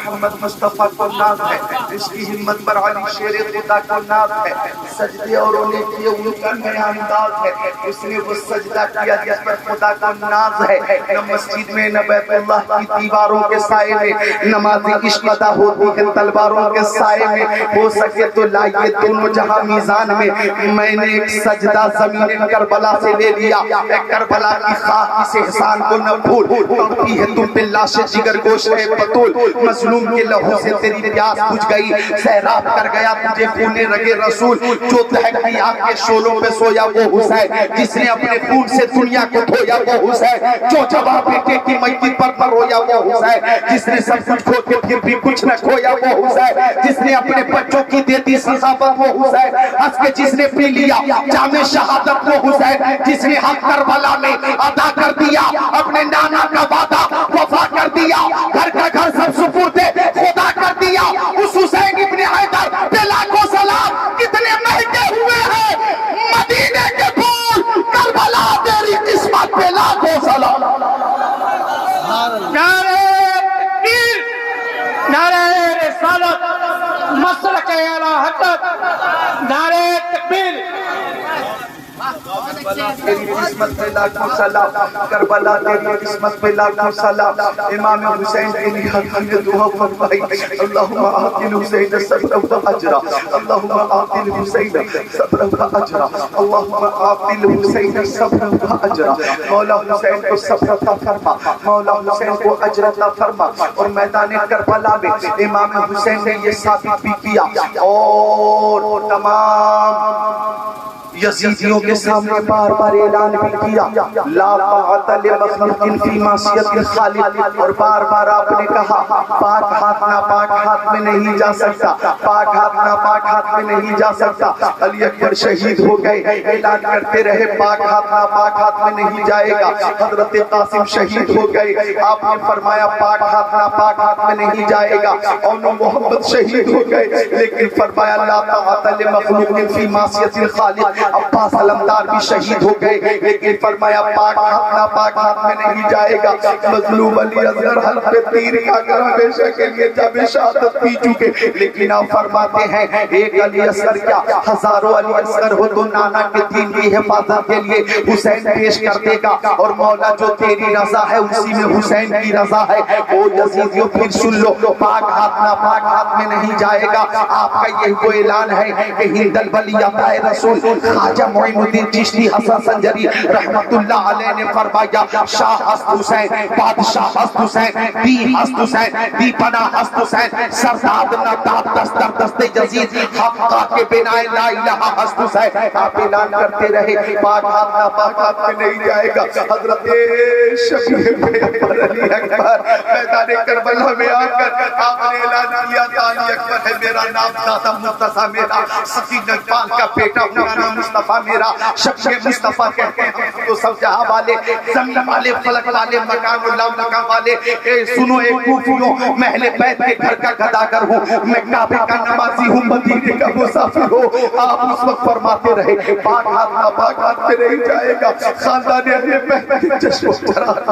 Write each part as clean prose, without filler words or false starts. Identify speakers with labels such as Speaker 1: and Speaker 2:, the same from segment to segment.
Speaker 1: محمد مصطفیٰ کو ناز ہے، اس کی ہمت پر علی شیر خدا کو ناز ہے، سجدے اور انہیں کیے ان کا نیا انداز ہے، اس نے وہ سجدہ کیا جس پر خدا کا ناز ہے، نہ مسجد میں نہ بیت اللہ کی دیواروں کے سائے میں، نماز عشق ادا ہوتی ہے تلواروں کے سائے میں، ہو سکے تو لائیے دونوں جہاں میزان میں، میں نے ایک سجدہ زمین کربلا سے لے لیا، اے کربلا کی خواہ اس احسان کو نہ بھول، توڑتی ہے تم پہ لاش جگر گوشت بطول، مظلوم کے لہو سے تیری پیاس بجھ گئی، سیراب کر گیا تجھے خون رگے رسول، جو دہکتی آگ کے شعلوں پہ سویا وہ حسین، جس نے اپنے خون سے دنیا کو دھویا وہ حسین، جو جواب بیٹے کی میت پر رویا وہ حسین، جس نے سب کچھ کھو کے پھر بھی کچھ نہ کھویا وہ حسین، جس نے اپنے بچوں کی دیتی سخاوت وہ حسین، ہنس کے جس نے پی لیا جام شہادت وہ حسین، جس نے حق کربلا میں ادا کر دیا اپنے نانا کا وعدہ وفا کر دیا، گھر کا گھر سب سپرد خدا کر دیا، اس حسین ابن حیدر پہ لاکھوں سلام، کتنے مہنگے ہوئے ہیں مدینے کے پھول، کربلا تیری قسمت پہ لاکھوں سلام۔
Speaker 2: نعرہ تکبیر، نعرہ رسالت، مسلک اعلی حضرت، نعرہ تکبیر۔
Speaker 1: تیری قسمت پہ لاکھوں سلام، کربلا تیری قسمت پہ لاکھوں سلام، امام حسین کے لیے حق نے دعا فرمائی، اللہم آتی الحسین صبر و اجرا، اللہم آتی الحسین صبر و اجرا، اللہم آتی الحسین صبر و اجرا، مولا حسین کو صبر عطا فرما، مولا حسین کو اجر عطا فرما، اور میدان کربلا میں امام حسین نے یہ ثابت بھی کیا اور تمام یزیدیوں کے سامنے بار بار اعلان بھی کیا، لا طاعت لمخلوق فی معصیت الخالق، اور بار بار آپ نے کہا پاک ہاتھ ناپاک ہاتھ میں نہیں جا سکتا، پاک ہاتھ ناپاک ہاتھ میں نہیں جا سکتا، علی اکبر شہید ہو گئے، اعلان کرتے رہے پاک ہاتھ ناپاک ہاتھ میں نہیں جائے گا، حضرت قاسم شہید ہو گئے، آپ نے فرمایا پاک ہاتھ ناپاک ہاتھ میں نہیں جائے گا، اور محمد شہید ہو گئے، لیکن فرمایا لا طاعت لمخلوق فی معصیت الخالق، عباس علمدار بھی شہید ہو گئے، لیکن فرمایا پاک ہاتھ ناپاک ہاتھ میں نہیں جائے گا، مظلوم علی اصغر حلق پہ تیر کا کر ہمیشہ کے لیے جب شہادت پی چکے، لیکن آپ فرماتے ہیں ایک علی اصغر کیا ہزاروں علی اصغر ہو تو نانا کے دین کی حفاظت کے لیے حسین پیش کر دے گا، اور مولا جو تیری رضا ہے اسی میں حسین کی رضا ہے، او یزیدیوں پھر سن لو پاک ہاتھ ناپاک ہاتھ میں نہیں جائے گا، آپ کا یہی وہ اعلان ہے کہ ہند الولیات رسول خواجہ معین الدین چشتی حسن سنجری رحمت اللہ علیہ نے فرمایا شاہ ہست حسین، بادشاہ ہست حسین، دی ہست حسین، دی پناہ ہست حسین، سرداد ناداد دستر دست یزید، حقا کے بنا لا الہ ہست حسین، آپ اعلان کرتے رہے پاک ہاتھ ناپاک ہاتھ میں نہیں جائے گا، حضرت شبیر پیغمبر علی اکبر میدان کربلا میں آ کر آپ نے اعلان کیا علی اکبر ہے میرا نام، دادا مرتضیٰ میرا، سکین اقبال کا بیٹا نام مصطفیٰ میرا، شخص مصطفیٰ کہتے ہیں تو سب جہاں والے، زمین والے، فلک والے، مکان اللہ مکان والے، سنو ایک کوفیوں میں اہل بیت کے گھر کا گداگر ہوں، میں کعبے کا نمازی ہوں، مدینے کا مسافر ہوں، آپ اس وقت فرماتے رہے پاک ہاتھ ناپاک ہاتھ میں نہیں جائے گا، خاندان اہل بیت کے چشم و چراغ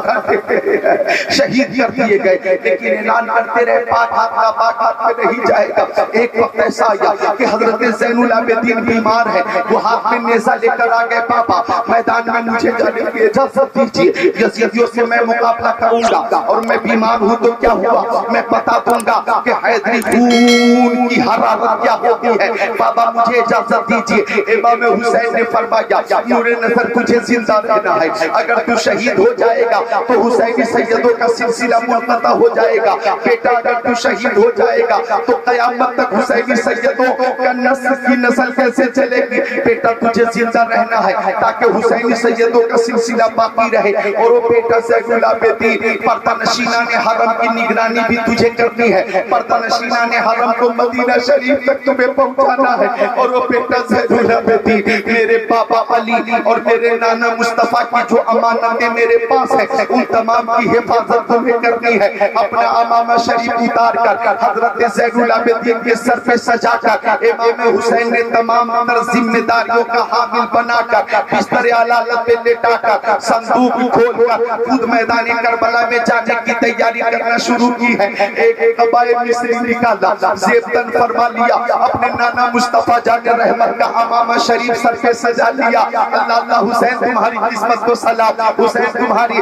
Speaker 1: شہید کر دیے گئے، لیکن اعلان کرتے رہے پاک ہاتھ ناپاک ہاتھ میں نہیں جائے گا۔ ایک وقت ایسا آیا کہ حضرت زین العابدین بیمار ہے، وہ ہاتھ میں نیزہ لے کر آ گئے، پاپا میدان میں مجھے جانے کی اجازت دیجیے، یزیدیوں سے میں مقابلہ کروں گا، اور میں بیمار ہوں تو کیا ہوا میں بتا دوں گا کہ حیدری خون کی حرارت کیا ہوتی ہے، بابا مجھے اجازت دیجیے۔ امام حسین نے فرمایا نور نظر تجھے زندہ رہنا ہے، اگر تو شہید ہو جائے گا تو حسینی سیدوں کا سلسلہ منقطع ہو جائے گا، بیٹا اگر تو شہید ہو جائے گا تو قیامت تک حسینی سیدوں کا نسل کی نسل کیسے چلے گی، بیٹا تجھے زندہ رہنا ہے تاکہ حسینی سیدوں کا سلسلہ باقی رہے، اور وہ بیٹا زین العابدین پردہ نشینان حرم کی نگرانی بھی تجھے کرنی ہے، پردہ نشینان حرم کو مدینہ شریف تک تمہیں پہنچانا ہے، اور وہ بیٹا زید العابدین میرے پاپا علی اور میرے نانا مصطفیٰ کی جو امانتیں میرے پاس ہیں ان تمام کی حفاظت تمہیں کرنی ہے۔ اپنا امامہ شریف اتار کر حضرت زید العابدین کے سر پہ سجا کر امام حسین نے تمام ذمہ داریوں کا حامل بنا کر بستر علالت پہ لٹا کر صندوق کھول کر خود میدان کربلا میں جانے کی تیاری کرنا شروع کی ہے۔ ایک قبائے مصری نکالا، زیبتن فرما لیا، اپنے نانا مصطفیٰ جان رحمت کا امامہ شریف سر پہ سجا لیا۔ اللہ اللہ حسین تمہاری قسمت کو سلام، حسین تمہاری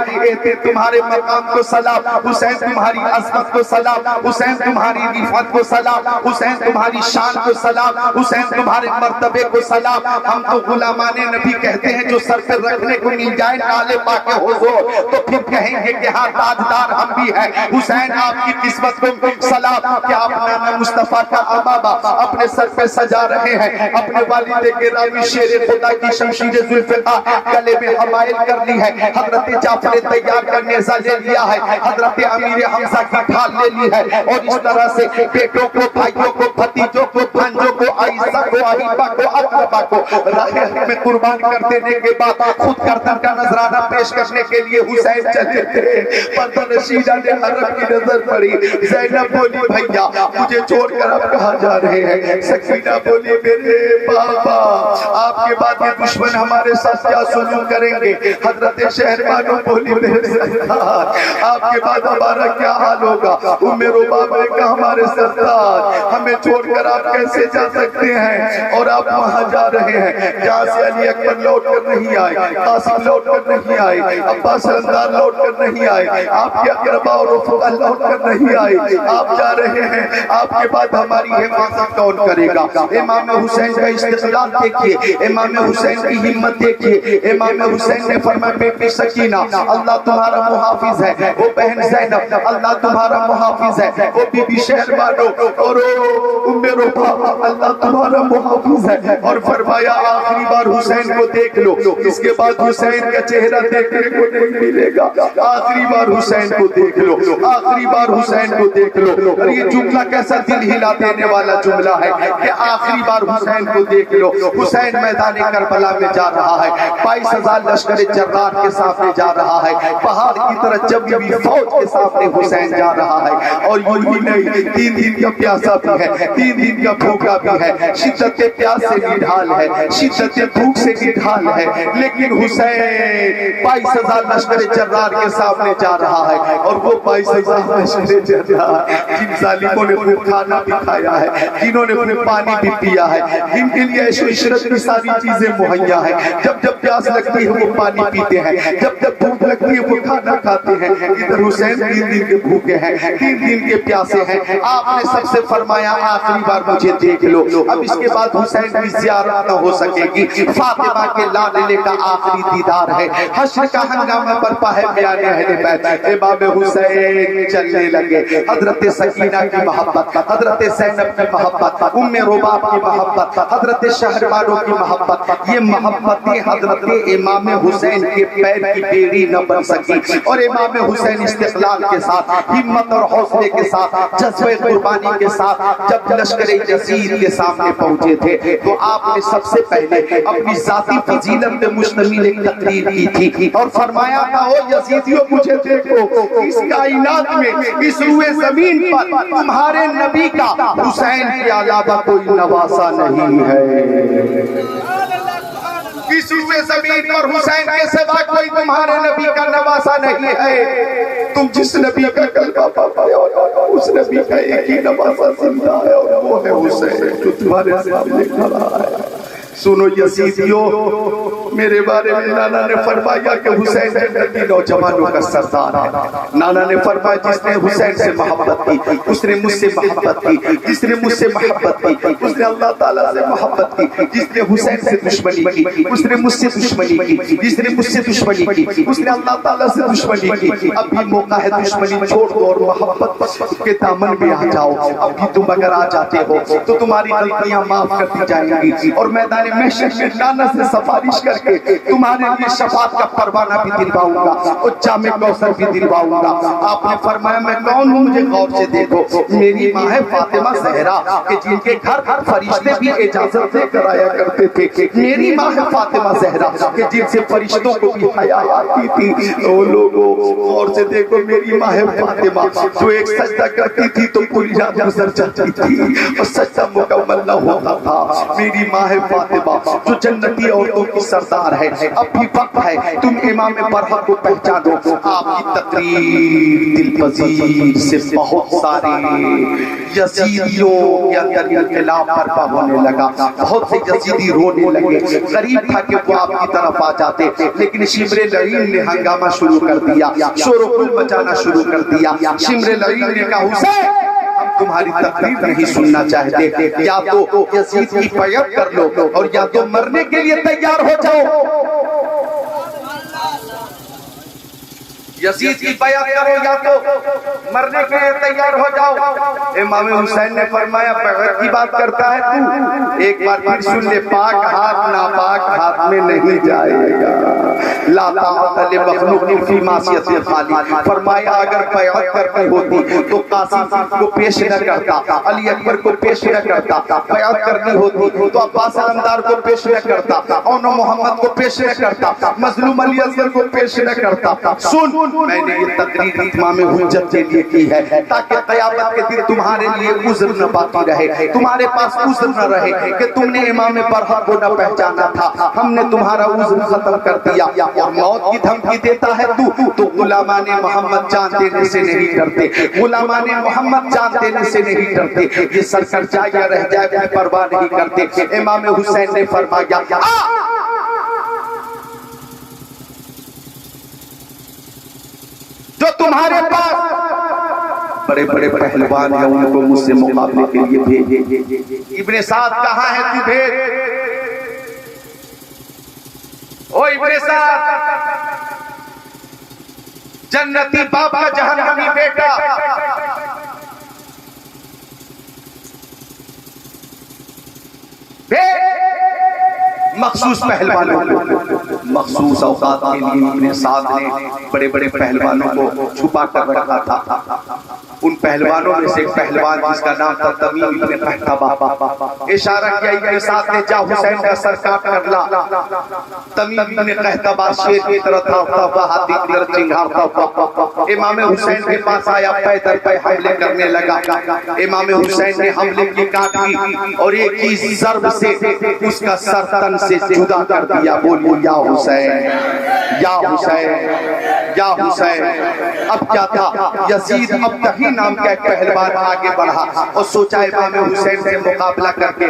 Speaker 1: تمہارے مقام کو سلام، حسین تمہاری عظمت کو سلام، حسین تمہاری رفعت کو سلام، حسین تمہاری شان کو سلام، حسین تمہارے مرتبے کو سلام۔ ہم تو غلامان نبی کہتے ہیں جو سر پہ رکھنے کو مل جائے نالے پاک حضور تو پھر کہیں گے کہ ہاں تاجدار ہم بھی ہیں۔ حسین آپ کی قسمت کو سلام کہ آپ نانا مصطفیٰ کا امامہ اپنے سر پہ سجا رہے ہیں، اپنے والد گرامی شیر خدا کی شمشیر ذوالفقار گلے میں حمائل کر لی ہے، حضرت جعفر تیار کا نیزہ لے لیا ہے، حضرت امیر حمزہ کی ڈھال لے لی ہے، اور اس طرح سے بیٹوں کو، بھائیوں کو، بھتیجوں کو، بھانجوں کو، عائشہ کو، اہیبہ کو، اقربہ کو راہ میں قربان کر دینے کے بعد خود گردن کا نذرانہ پیش کرنے کے لیے حسین چلے تھے۔ پردہ نشینہ نے حرم کی نظر پڑی، زینب بولی بھیا مجھے چھوڑ کر آپ کہاں جا رہے ہیں؟ سکینہ بولی میرے بابا آپ کے بعد یہ دشمن ہمارے ساتھ کیا سلوک کریں گے؟ حضرت شہربانو بولی میرے سرکار آپ کے بعد ہمارا کیا حال ہوگا؟ ام رباب نے کہا ہمارے سرکار ہمیں چھوڑ کر آپ کیسے جا سکتے ہیں؟ اور آپ وہاں جا رہے ہیں جہاں سے علی اکبر لوٹ کر نہیں آئے، قاسم لوٹ کر نہیں آئے، عباس رمضان لوٹ کر نہیں آئے، آپ کے اقربا اور رفقا لوٹ کر نہیں آئے، آپ جا رہے ہیں، آپ کے بعد ہماری حفاظت کون کرے گا؟ امام حسین کا استقلال دیکھیے، امام حسین کی ہمت دیکھیے۔ امام حسین نے فرمایا بیٹی سکینہ اللہ تمہارا محافظ ہے، وہ بہن زینب اللہ تمہارا محافظ ہے، وہ بی بی شہربانو اور ام رباب اللہ تمہارا محافظ ہے، اور فرمایا آخری بار حسین کو دیکھ لو، اس کے بعد حسین کا چہرہ دیکھنے کو نہیں ملے گا، آخری بار حسین کو دیکھ لو، آخری بار حسین کو دیکھ لو۔ اور یہ جملہ کیسا دل ہلا دینے والا جملہ ہے کہ آخری بار حسین کو دیکھ لو۔ حسین میدان کربلا میں جا رہا ہے، 22,000 لشکر جرار کے سامنے جا رہا ہے، پہاڑ کی طرح جب بھی فوج کے سامنے حسین جا رہا ہے، اور یوں ہی نہیں 3 دن کا پیاسا بھی ہے، 3 دن کا بھوکا بھی ہے، شدت پیاس سے نڈھال ہے، شدت بھوک سے نڈھال ہے، لیکن حسین 22,000 لشکر جرار کے سامنے جا رہا ہے، اور وہ 22,000 لشکر جرار جن ظالموں نے خوب کھانا بھی کھایا ہے، جنہوں نے خوب پانی بھی پیا ہے، جن کے لیے عیش و عشرت کی ساری چیزیں مہیا ہیں، جب جب پیاس لگتی ہے وہ پانی پیتے ہیں، جب جب بھوک لگتی ہے وہ کھانا کھاتے ہیں۔ ادھر حسین 3 دن کے بھوکے ہیں، 3 دن کے پیاسے ہیں۔ آپ نے سب سے فرمایا آخری بار مجھے دیکھ لو، اب اس کے بعد حسین کی زیارت نہ ہو سکے گی۔ فاطمہ کے لالے کا آخری دیدار ہے، حشر کا ہنگامہ برپا ہے بیان اہل بیت۔ امام حسین چلنے لگے، حضرت سکینہ کی محبت، حضرت زینب کی محبت، ام رباب کی محبت، حضرت شہربانو کی محبت، یہ محبتیں حضرت امام حسین کے پیر کی بیڑی نہ بن سکی، اور امام حسین استقلال کے ساتھ، ہمت اور حوصلے کے ساتھ، جذبہ قربانی کے ساتھ جب لشکر یزید کے سامنے پہنچے تھے تو آپ نے سب سے پہلے اپنی ذاتی فضیلت پہ مشتمل ایک تقریر کی تھی، اور فرمایا تھا او یزیدیوں مجھے دیکھو، اس کائنات میں اس روئے زمین پر تمہارے نبی کا حسین کے علاوہ کوئی نواسا نہیں ہے۔ اس روئے زمین پر حسین کے سوا کوئی تمہارے نبی کا نواسا نہیں ہے۔ تم جس نبی کا کلمہ پڑھتے ہو اس نبی کا ایک ہی نواسا زندہ ہے، اور وہ ہے حسین جو تمہارے سامنے کھڑا ہے۔ سنو یزیدیوں، میرے بارے میں نانا نے فرمایا کہ حسین جنتی نوجوانوں کا سردار ہے۔ نانا نے فرمایا جس نے حسین سے محبت کی اس نے مجھ سے محبت کی، جس نے مجھ سے محبت کی اس نے اللہ تعالیٰ سے محبت کی، جس نے حسین سے دشمنی کی اس نے مجھ سے دشمنی کی، جس نے مجھ سے دشمنی کی اس نے اللہ تعالیٰ سے دشمنی کی۔ اب بھی موقع ہے دشمنی چھوڑ دو اور محبت کے دامن میں آ جاؤ۔ اب بھی تم اگر آ جاتے ہو تو تمہاری غلطیاں معاف کر دی جائیں گی، اور میدان محشر میں نانا سے سفارش کریں کر کے تمہارے لیے شفاعت کا پروانہ بھی دلواؤں گا اور جام کوثر بھی دلواؤں گا۔ آپ نے فرمایا میں کون ہوں؟ مجھے غور سے دیکھو، میری ماں ہے فاطمہ زہرا کہ جن کے گھر فرشتے بھی اجازت دے کر آیا کرتے تھے، میری ماں ہے فاطمہ زہرا کہ جن سے فرشتوں کو بھی حیا آتی تھی۔ او لوگوں غور سے دیکھو، میری ماں ہے فاطمہ جو ایک سجدہ کرتی تھی تو پوری رات گزر جاتی تھی اور سجدہ مکمل نہ ہوتا تھا۔ میری ماں ہے فاطمہ جو جنتی عورتوں کی سردار ہے۔ اب بھی وقت ہے تم امام برحق کو پہچانو۔ آپ کی تقریر دل پذیر سے بہت سارے یزیدیوں کے اندر انقلاب برپا ہونے لگا، بہت سے یزیدی رونے لگے۔ غریب تھا کہ وہ آپ کی طرف آ جاتے، لیکن شمر لعین نے ہنگامہ شروع کر دیا، شور و غل مچانا شروع کر دیا۔ شمر لعین نے کہا حسین ہم تمہاری تقریر نہیں سننا چاہتے، یا تو یزید کی بیعت کر لو اور یا تو مرنے کے لیے تیار ہو جاؤ۔ یزید کی بیعت کرو یا تو مرنے کے لیے تیار ہو جاؤ۔ امام حسین نے فرمایا بیعت کی بات کرتا ہے تو ایک بار پھر سن لے، پاک ہاتھ ناپاک ہاتھ میں نہیں جائے گا۔ لا طاعت لمخلوق فی معصیت الخالق۔ فرمایا اگر بیعت کرنی ہوتی تو قاسم کو پیش نہ کرتا، علی اکبر کو پیش نہ کرتا، بیعت کرنی ہوتی تو عباس علمدار کو پیش نہ کرتا، اون محمد کو پیش نہ کرتا، مظلوم علی اصغر کو پیش نہ کرتا۔ سن، میں نے یہ تقریر اتمام حجت کے لیے کی ہے تاکہ قیامت کے دن تمہارے لیے عذر نہ باقی رہے، تمہارے پاس عذر نہ رہے کہ تم نے امام برحق کو نہ پہچانا تھا، ہم نے تمہارا عذر ختم کر دیا۔ اور موت کی دھمکی دیتا ہے تو غلامان محمد جان دینے سے نہیں ڈرتے، غلامان محمد جان دینے سے نہیں ڈرتے، یہ سر کر جائے یا رہ جائے کوئی پرواہ نہیں کرتے۔ امام حسین نے فرمایا جو تمہارے پاس بڑے بڑے پہلوان ہیں ان کو مجھ سے مقابلے کے لیے بھیج۔ ابن سعد کہاں ہے تو بھیج، او ابن سعد جنتی باپ کا جہنمی بیٹا، مخصوص پہلوانوں کو مخصوص اوقات کے لیے ابن سعد نے بڑے بڑے پہلوانوں کو چھپا کر رکھا تھا۔ ان پہلوانوں میں سے ایک پہلوان جس کا نام تھا تمیم ابن قحطبہ، اشارہ کیا ابن سعد نے جا حسین کا سر کاٹ کر لا۔ تمیم ابن قحطبہ شیر کی طرح تھا، ہاتھی کی طرح چنگھاڑتا ہوا امام حسین کے پاس آیا، پیدر پہ حملے کرنے لگا۔ امام حسین نے حملے کی کاٹی اور ایک ہی ضرب سے اس کا سر تن سے جدا کر دیا۔ بولیے یا حسین، یا حسین، یا حسین۔ اب کیا تھا، یزید اب تہی نام کا ایک پہلوان آگے بڑھا اور سوچا امام حسین سے مقابلہ کر کے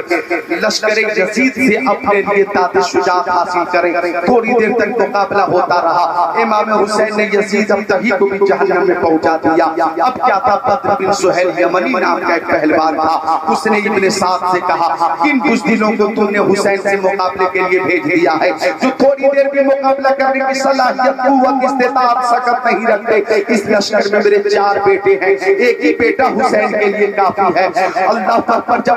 Speaker 1: لشکر یزید سے اپنے لیے تاج شجاعت حاصل کریں۔ تھوڑی دیر تک مقابلہ ہوتا رہا، امام حسین نے یزید اب تہی کو بھی جہنم میں پہنچا دیا۔ اب کیا تھا، بدر بن سہیل یمنی نام کا ایک پہلوان تھا، اس نے ابن سعد سے کہا کن بزدلوں کو تم نے حسین سے مقابلے کے لیے بھیج دیا ہے جو تھوڑی دیر بھی مقابلہ کرنے کی صلاحیت قوت استطاعت سکت نہیں رکھتے؟ اس لشکر میں میرے 4 بیٹے ہیں، ایک ہی بیٹا حسین کے لیے کافی ہے۔ اللہ پر جب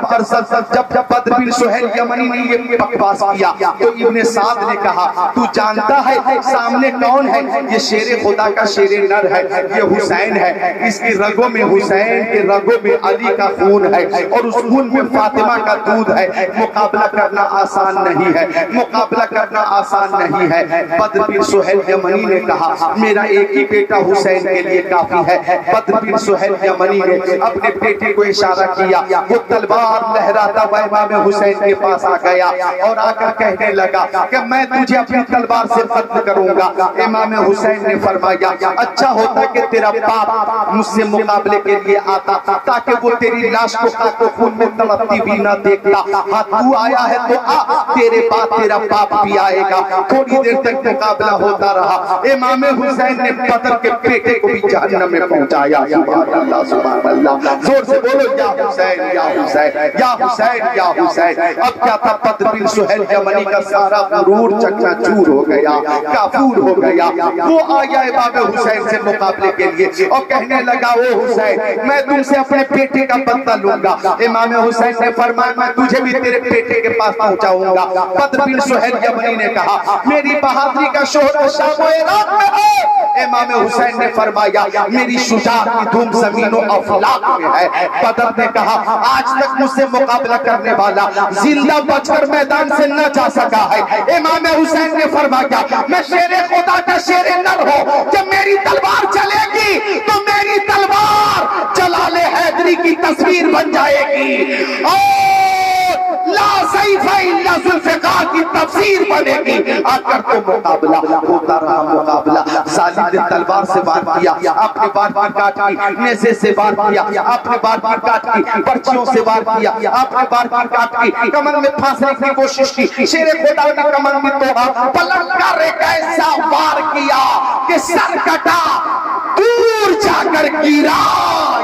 Speaker 1: بدر بن سہیل یمنی نے یہ بکواس کیا تو ابن سعد نے کہا تو جانتا ہے سامنے کون ہے؟ یہ شیر خدا کا شیر نر ہے، یہ حسین ہے، اس کی رگوں میں حسین کے رگوں میں علی کا خون ہے اور اس خون میں فاطمہ کا دودھ ہے۔ مقابلہ کرنا آسان نہیں ہے، مقابلہ کرنا آسان نہیں ہے۔ بدر بن سہیل یمنی نے کہا میرا ایک ہی بیٹا حسین کے لیے کافی ہے۔ بدر بن سہیل یمنی نے اپنے بیٹے کو اشارہ کیا، وہ تلوار لہراتا ہوا امام حسین کے پاس آ گیا اور آ کر کہنے لگا کہ میں تجھے اپنی تلوار سے قتل کروں گا۔ امام حسین نے فرمایا اچھا ہوتا کہ تیرا باپ مجھ سے مقابلے کے لیے آتا تاکہ وہ تیری لاش کو خاک و خون میں تڑپتی بھی نہ دیکھتا۔ ہاں تو آیا ہے تو آ، تیرے بعد تیرا باپ بھی آئے گا۔ تھوڑی دیر تک مقابلہ ہوتا رہا، امام حسین نے بدر کے بیٹے کو بھی جہنم میں پہنچایا۔ سبحان اللہ، سبحان اللہ، زور سے بولو یا حسین یا حسین یا حسین یا حسین۔ اب کیا تھا، بدر بن سہیل یمنی کا سارا غرور چکنا چور ہو گیا، کافور ہو گیا۔ وہ آیا امام حسین سے مقابلے کے لیے اور کہنے لگا او حسین میں تم سے اپنے بیٹے کا بدلہ لوں گا۔ امام حسین نے فرمایا میں تجھے بھی تیرے بیٹے کے پاس پہنچاؤں گا۔ بدر بن سہیل یمنی نے کہا میری بہادری کا شہرہ شام و عراق میں ہے۔ امام حسین نے فرمایا میری شجاعت کی دھوم زمین و افلاک میں ہے۔ بدر نے کہا آج تک مجھ سے مقابلہ کرنے والا زندہ بچ کر میدان سے نہ جا سکا ہے۔ امام حسین نے فرمایا میں شیر خدا کا شیر نر ہوں، جب میری تلوار چلے گی تو میری تلوار جلال حیدری کی تصویر بن جائے گی، اور لا سیف الا ذوالفقار کی تفسیر بنے گی۔ آکر تو مقابلہ ہوتا رہا، مقابلہ ظالم نے تلوار سے وار کیا، اپنے بار بار کاٹ کی، نیزے سے وار کیا، اپنے بار بار کاٹ کی، پرچیوں سے وار کیا، اپنے بار بار کاٹ کی، کمر میں پھانسنے کی کوشش کی۔ شیر خدا نے کمر میں توڑا، پلٹ کر ایک ایسا وار کیا کہ سر کٹا، دور جا کر گرا۔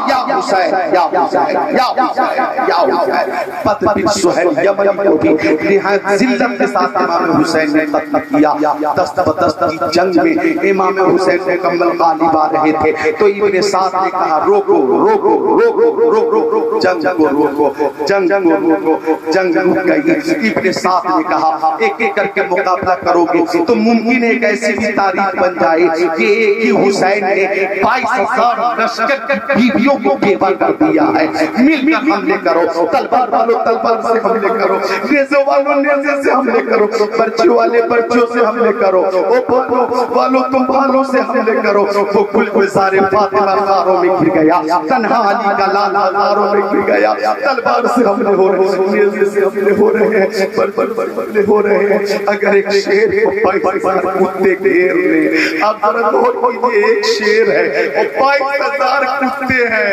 Speaker 1: یا حسین یا حسین یا حسین یا حسین۔ بدر بن سہیل یمنی کو بھی نہایت ذلت کے ساتھ امام حسین نے قتل کیا۔ دست بدست کی جنگ میں امام حسین مکمل غالب آ رہے تھے تو ابن سعد نے کہا روکو روکو روکو روکو، جنگ کو روکو، جنگ کو روکو۔ جنگ رک گئی۔ ابن سعد نے کہا ایک ایک کر کے مقابلہ کرو گے تو ممکن ہے کہ ایسی بھی تاریخ بن جائے کہ ایک ہی حسین نے 22,000 لشکر بیویوں کو بیوہ کر دیا ہے۔ مل کر حملے کرو، تلوار والوں تلوار سے حملے کرو، نیزوں والوں نیزے سے حملے کرو، پرچیوں والے پرچیوں سے حملے کرو، بھالوں والوں تم بھالوں سے حملے کرو۔ وہ گل گلزار فاطمہ غاروں میں گر گیا، تنہا علی کا لالا غاروں میں گر گیا۔ تلوار سے حملے ہو رہے ہیں، نیزے سے حملے ہو رہے ہیں، حملے ہو رہے ہیں۔ اگر ایک شیر کو 22,000 کتے گھیر لیں، آپ ذرا غور کیجیے، ایک شیر ہے اور 22,000 کتے ہیں،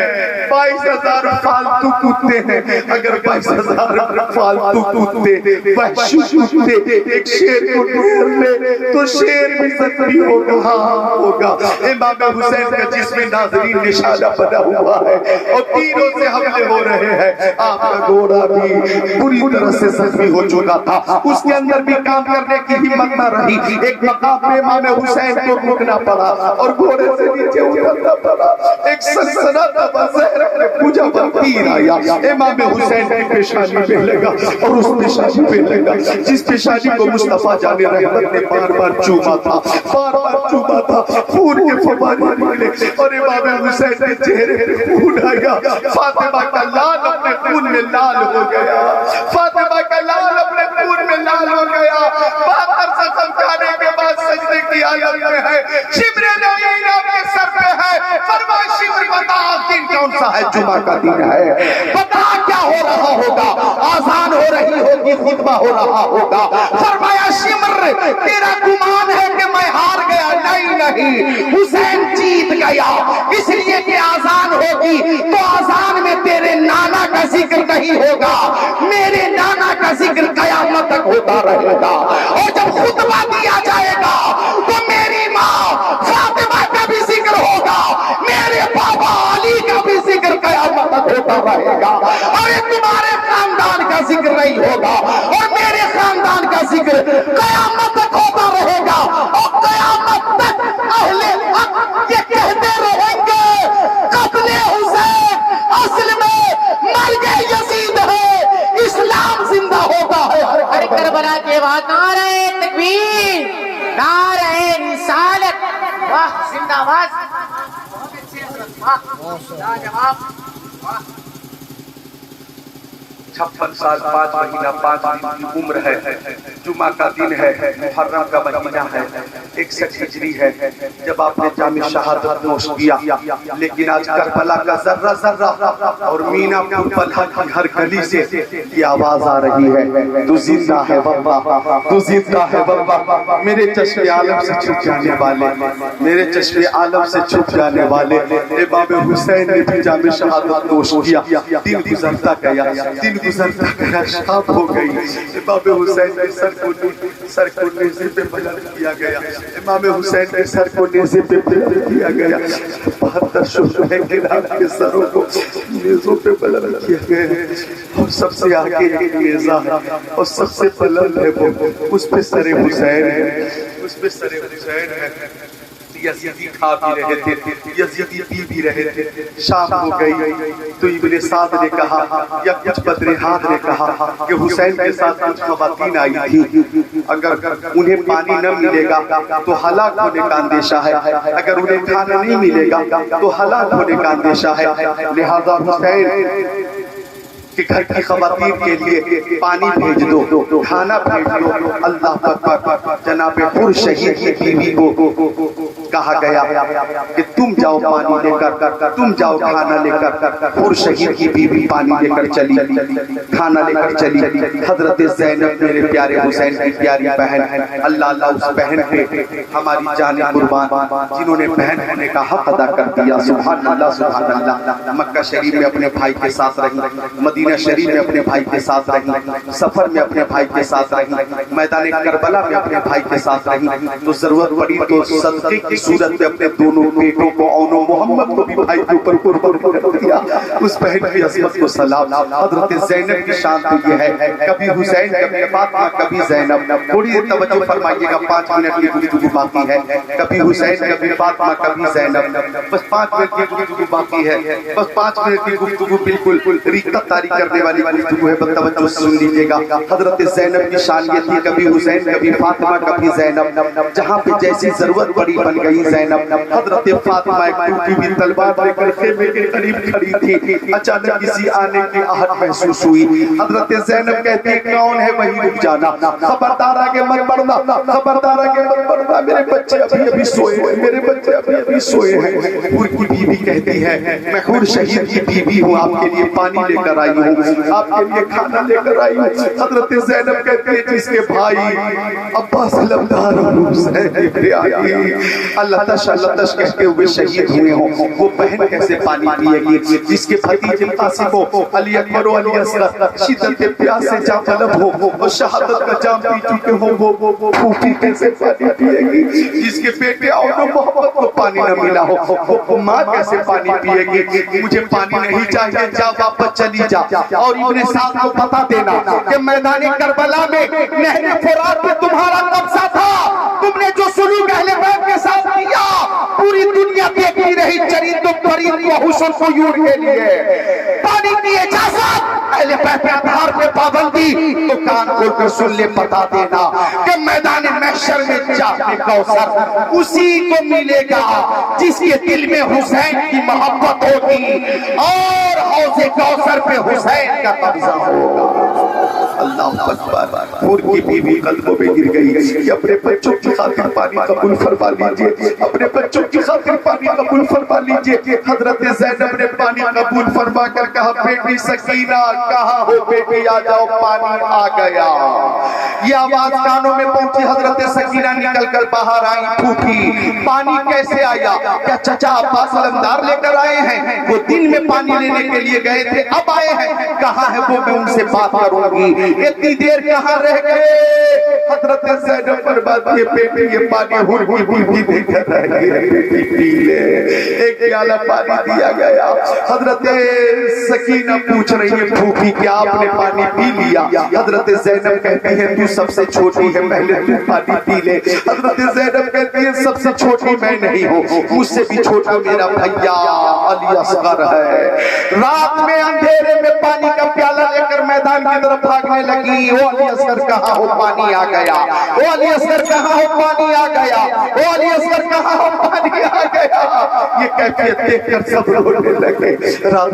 Speaker 1: 22,000 فالتو کتے ہیں۔ اگر 22,000 فالتو کتے وحشی کتے ایک شیر کو گھیر لے تو شیر بھی زخمی ہوگا ہوگا۔ امام حسین کا جسم ناظرین نشانہ بنا ہوا ہے اور تیروں سے حملے ہو رہے ہیں۔ آپ کا گھوڑا بھی بری طرح سے زخمی ہو چکا تھا، اس کے اندر بھی کام کرنے کی ہمت نہ رہی۔ ایک مقام پہ امام حسین کو رکنا پڑا اور گھوڑے سے نیچے اترنا پڑا۔ ایک سلسلہ بزہر نے پوجا پر تیر آیا، امام حسین کی پیشانی پہ لگا اور اس پیشانی پہ لگا جس پیشانی کو مصطفیٰ جان رحمت نے بار بار چوما تھا، بار بار چوما تھا۔ خون کے فوارے نکلے اور امام حسین کے چہرے پہ خون آیا۔ فاطمہ کا لال اپنے خون میں لال ہو گیا، فاطمہ کا لال اپنے خون میں لال ہو گیا۔ 72 زخم کھانے کے بعد سجدے کی حالت میں ہے، شبر نبی آپ کے سر پہ ہے۔ فرمایا شبر بتا دن کون سا ہے؟ جمعہ کا دن ہے، بتا کیا ہو رہا ہوگا؟ آذان ہو رہی ہوگی، خطبہ ہو رہا ہوگا۔ فرمایا شمر تیرا گمان ہے کہ میں ہار گیا؟ نہیں نہیں، حسین جیت گیا، اس لیے کہ آذان ہوگی تو آذان میں تیرے نانا کا ذکر نہیں ہوگا، میرے نانا کا ذکر قیامت تک ہوتا رہے گا۔ اور جب خطبہ دیا جائے گا تو میری ماں فاطمہ کا بھی ذکر ہوگا، میرے بابا علی کا بھی ذکر قیامت تک ہوتا رہے گا۔ اور یہ تمہارے خاندان کا ذکر نہیں ہوگا اور میرے خاندان کا ذکر قیامت تک ہوتا رہے گا۔ اور قیامت تک اہل حق یہ کہتے رہیں گے قتل حسین اصل میں مرگ یزید ہے، اسلام زندہ ہوتا ہے۔
Speaker 3: ہر کربلا کے بعد نعرہ تکبیر، نعرہ رسالت، واہ زندہ باد، بہت اچھے حضرت، واہ لاجواب، واہ۔
Speaker 1: 56 سال 5 مہینہ 5 دن کی عمر ہے، جمعہ کا دن ہے، محرم کا مہینہ ہے، 61 ہجری ہے جب آپ نے جامع شہادت نوش کیا۔ لیکن آج کربلا کا ذرہ ذرہ اور مینا پور بلہ کی ہر گلی سے یہ آواز آ رہی ہے تو زندہ ہے واللہ، تو زندہ ہے واللہ۔ میرے چشم عالم سے چھپ جانے والے، میرے چشم عالم سے چھپ جانے والے امام حسین نے بھی جامع شہادت نوش کیا۔ دن گزرتا گیا، دن گزرتا گیا، شام ہو گئی۔ امام حسین نے سر کو نیزے پہ بلند کیا گیا امام حسین کے سر کو نیزے پہ بلند کیا گیا، 72 شہداء کرام کے سروں کو نیزوں پہ بلند کیا گیا، اور سب سے آگے ایک نیزہ ہے اور سب سے بلند ہے وہ، اس پہ سر حسین ہے، اس پہ سر حسین ہے۔ یزیدی کھا بھی رہے تھے، یزیدی پی بھی رہے تھے، شام ہو گئی تو ابن سعد نے کہا یا کچھ بدرہات نے کہا کہ حسین کے ساتھ کچھ خواتین آئی تھی، اگر انہیں پانی نہ ملے گا تو ہلاک ہونے کا اندیشہ ہے، اگر انہیں کھانا نہیں ملے گا تو ہلاک ہونے کا اندیشہ ہے، لہذا حسین کہ گھر کی خواتین کے لیے پانی بھیج دو، کھانا بھیج دو۔ اللہ اکبر، جناب پر شہید کی بیوی کو کہا گیا کہ تم جاؤ پانی لے کر، تم جاؤ کھانا لے کر۔ پر شہید کی بیوی پانی لے کر چلی، کھانا لے کر چلی۔ حضرت زینب میرے پیارے حسین کی پیاری بہن، اللہ اللہ اس بہن پہ ہماری جان قربان، جنہوں نے بہن ہونے کا حق ادا کر دیا، سبحان اللہ سبحان اللہ۔ مکہ شریف میں اپنے بھائی کے ساتھ رہی، مدینہ شریف میں اپنے بھائی کے ساتھ رہی، سفر میں اپنے بھائی کے ساتھ رہی، میدان کربلا میں اپنے بھائی کے ساتھ رہی، تو ضرورت پڑی تو صدقے کی صورت میں اپنے دونوں بیٹوں کو اون و محمد کو بھی بھائی کے اوپر قربان کر دیا۔ اس بہن کی عظمت کو سلام۔ حضرت زینب کی شان تو یہ ہے، کبھی حسین کبھی فاطمہ کبھی زینب۔ تھوڑی دیر توجہ فرمائیے گا، 5 منٹ کی گفتگو باقی ہے، کبھی حسین کبھی فاطمہ کبھی زینب، بس 5 منٹ کی گفتگو باقی ہے، بس 5 منٹ کی گفتگو بالکل ریقت طاری کرنے والی گفتگو ہے، توجہ سن لیجیے گا۔ حضرت زینب کی شان یہ تھی، کبھی حسین کبھی فاطمہ کبھی زینب، جہاں پہ جیسی ضرورت پڑی بن گئی زینب۔ حضرت فاطمہ ایک ٹوٹی ہوئی تلوار لے کر خیمے کے قریب کھڑی تھی، اچانک کسی آنے کی آہٹ محسوس ہوئی، حضرت زینب کہتی ہے کون ہے وہی رک جانا، خبردار آگے مت بڑھنا، خبردار آگے مت بڑھنا، میرے بچے ابھی ابھی سوئے ہیں، میرے بچے ابھی ابھی سوئے ہیں۔ حور کی بیوی کہتی ہے میں حور شہید کی بیوی ہوں، آپ کے لیے پانی لے کر آئی ہوں، آپ کے لیے کھانا لے کر آئی ہوں۔ حضرت زینب کہتی ہے جس کے بھائی عباس علمدار حسین پیاری اللہ تش کہتے ہوئے شہید ہوئے ہوں، وہ بہن کیسے پانی پیے گی؟ جس کے بھتیجے قاسم و علی اکبر و علی اصغر شدت پیاس سے جام طلب ہو اور شہادت کا جام پی چکے ہوں، وہ پھوپھی کیسے پانی پیے گی؟ جس کے بیٹے اور محمد کو پانی نہ ملا ہو، وہ ماں کیسے پانی پیے گی؟ مجھے پانی نہیں چاہیے، جا واپس چلی جا، اور ابن سعد کو بتا دینا کہ میدان کربلا میں نہر فرات پہ تمہارا قبضہ تھا، تم نے جو سلوک اہل بیت کے ساتھ کیا پوری دنیا دیکھتی رہی، چرند و پرند و حسن خیور کے لیے پانی کی اجازت اہل بیت پہ اطہار پہ پابندی، تو کان کھول کر سن لے، بتا دینا کہ میدان محشر میں جام کوثر اسی کو ملے گا جس کے دل میں حسین کی محبت ہوگی، اور حوض کوثر پہ حسین کا قبضہ ہوگا۔ اللہ اکبر۔ حور کی بیوی قدموں میں گر گئی کہ اپنے بچوں کی خاطر پانی قبول فرما لیجئے، اپنے بچوں کی خاطر پانی قبول فرما لیجئے۔ حضرت زینب نے پانی قبول فرما کر کہا بیٹی سکینہ کہاں ہو بیٹی، آ جاؤ پانی آ گیا۔ یہ آواز کانوں میں پہنچی، حضرت سکینہ نکل کر باہر آئی، پھوپھی پانی کیسے آیا؟ کیا چچا عباس علمدار لے کر آئے ہیں؟ وہ دن میں پانی لینے کے لیے گئے تھے، اب آئے ہیں، کہاں ہے وہ، میں ان سے بات کروں گی، اتنی دیر کہاں رہ گئے؟ حضرت زینب فرماتی ہے بیٹی یہ پانی حور کی بیوی دے کر رہی ہے، بیٹی پی لے۔ ایک پیالہ پانی دیا گیا، حضرت سکینہ پوچھ رہی ہے پھوپھی کیا آپ نے پانی پی لیا؟ حضرت زینب کہتی ہے تو سب سے چھوٹی ہے، پہلے تو پانی پی لے۔ حضرت زینب کہتی ہے سب سے چھوٹی میں نہیں ہوں، مجھ سے بھی چھوٹا میرا بھیا علی اصغر ہے۔ رات میں اندھیرے میں پانی کا پیالہ لے کر میدان کی طرف بھاگنے لگی، وہ علی اصغر کہاں ہو پانی آ گیا، وہ علی اصغر کہاں ہو پانی آ گیا، وہ علی اصغر کہاں ہو پانی آ گیا۔ یہ کیفیت دیکھ کر سب رونے لگے۔ رات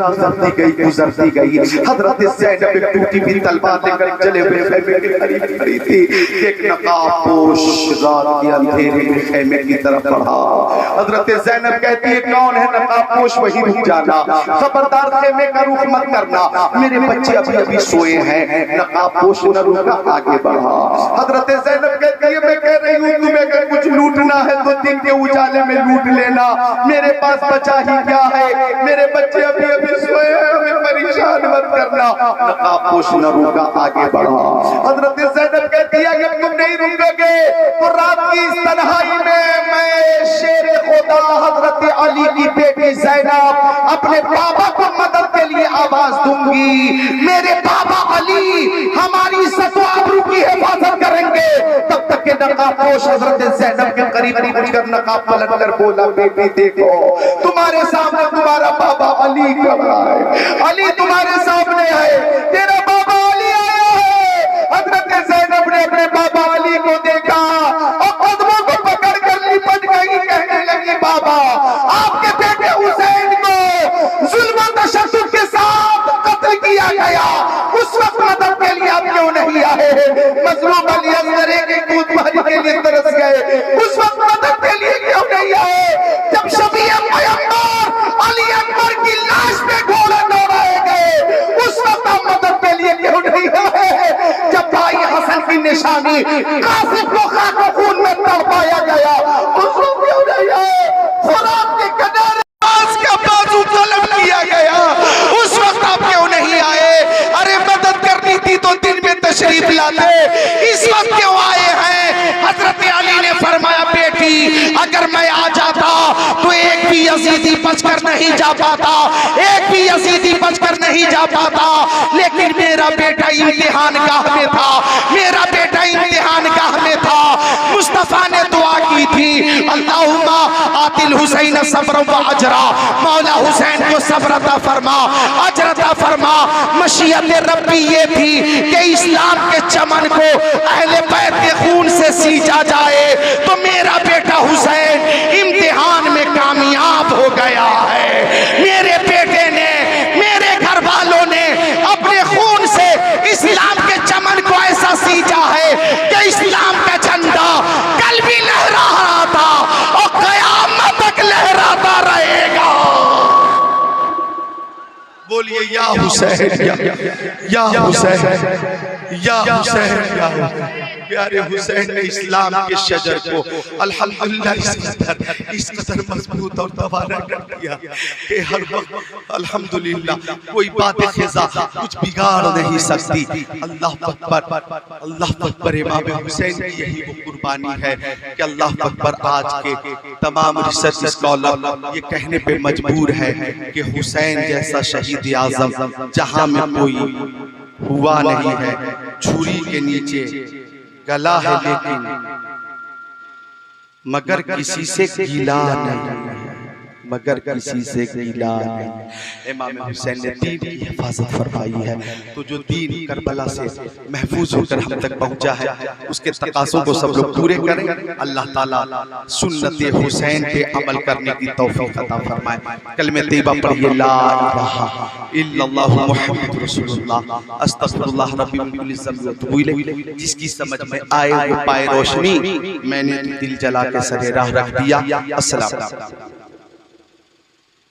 Speaker 1: گزرتی گئی، حضرت زینب ایک ٹوٹی ہوئی تلوار لے کر چلے ہوئے خیمے کے قریب کھڑی تھی، ایک نقاب پوش رات کے اندھیرے میں خیمے کی طرف بڑھا۔ حضرت زینب کہتی ہے کون ہے نقاب پوش، وہی رک جانا، خبردار خیمے کا رخ مت کرنا، میرے بچے ابھی ابھی سوئے ہیں۔ نقاب پوش نہ رکا، آگے بڑھا۔ حضرت زینب کہتی ہے میں کہہ رہی ہوں تمہیں اگر کچھ لوٹنا ہے تو دن کے اجالے میں لوٹ لینا، میرے پاس بچا ہی کیا ہے، میرے بچے ابھی ابھی سوئے ہیں، ہمیں پریشان مت کرنا۔ نقاب پوش نہ رکا، آگے بڑھا۔ حضرت زینب کہتی ہے کہ تم نہیں رکو گے تو رات کی اس تنہائی میں شیر خدا حضرت علی کی بیٹی زینب اپنے بابا کو مدد کے لیے آواز دوں گی، میرے بابا علی ہماری عزت و آبرو کی حفاظت کریں گے۔ تب تک کہ نقاب پوش حضرت زینب کے قریب پہنچ کر نقاب پلٹ کر بولا بیٹی دیکھو تمہارے سامنے تمہارا بابا علی کھڑا ہے، علی تمہارے سامنے ہے، تیرا بابا علی آیا ہے۔ حضرت زینب نے اپنے بابا علی کو دیکھا اور قدموں کو پکڑ کر لپٹ گئی، کہنے لگی بابا آپ کے بیٹے حسین کو ظلم و تشدد کے ساتھ قتل کیا گیا، اس وقت مدد کے لیے آپ کیوں نہیں آئے؟ مظلوم علی اصغر کے کود ماری کے لیے ترس گئے، اس وقت مدد کے لیے کیوں نہیں آئے؟ جب شفیع پیغمبر علی اکبر کی لاش پہ گھوڑے دوڑائے گئے، اس وقت آپ مدد کے لیے کیوں نہیں آئے؟ جب بھائی حسن کی نشانی قاسم کو خاک و خون میں تڑپایا گیا، اس وقت کیوں نہیں آئے؟ فرات کے کنارے کا بازو طلب کیا گیا، اس وقت آپ کیوں نہیں آئے؟ ارے مدد کرنی تھی تو دن میں تشریف لاتے، اس وقت کیوں آئے ہیں؟ حضرت علی نے فرمایا بیٹی اگر میں آ جاتا تو ایک بھی یزیدی بچ کر نہیں جا پاتا، ایک بھی یزیدی بچ کر نہیں جا پاتا، لیکن میرا بیٹا امتحان گاہ میں تھا، میرا بیٹا امتحان گاہ میں تھا۔ مصطفیٰ نے دعا کی تھی اللہم آتی الحسین صبر و اجرا، مولا حسین کو صبر عطا فرما، اجر عطا فرما۔ مشیت ربی یہ تھی کہ اسلام کے چمن کو اہل بیت کے خون سے سینچا جائے، تو میرا بیٹا حسین امتحان میں کامیاب ہو گیا ہے۔ میرے بیٹے نے، میرے گھر والوں نے اپنے خون سے اسلام کے چمن کو ایسا سینچا ہے کہ اسلام کا جھنڈا کل بھی لہرا رہا تھا اور قیامت تک لہراتا رہے گا۔ بولیے یا حسین یا حسین یا حسین یا حسین۔ پیارے حسین نے اسلام کے شجر کو الحمدللہ اس قدر مضبوط اور دوبارہ کر دیا کہ ہر وقت الحمدللہ کوئی بات خزا کچھ بگاڑ نہیں سکتی۔ اللہ اکبر، اللہ اکبر۔ امام حسین کی یہی وہ قربانی ہے کہ اللہ اکبر آج کے تمام ریسرچ اسکالر یہ کہنے پہ مجبور ہے کہ حسین جیسا شہید اعظم جہاں میں کوئی ہوا نہیں ہے۔ چھری کے نیچے گلا ہے لیکن مگر کسی سے گیلا نہیں، مگر کسی سے گیلا نہیں۔ امام حسین نے دین کی حفاظت فرمائی ہے، تو جو دین کربلا سے محفوظ ہو کر ہم تک پہنچا ہے اس کے تقاضوں کو سب لوگ پورے کریں۔ اللہ تعالیٰ سنت حسین پہ عمل کرنے کی توفیق عطا فرمائے۔ کلمہ طیبہ پڑھیے لا الہ الا اللہ محمد رسول اللہ استغفر اللہ ربی من کل ذنب واتوب الیہ۔ جس کی سمجھ میں آئے وہ پائے روشنی، میں نے دل جلا کے سر راہ رکھ دیا۔ السلام علیکم۔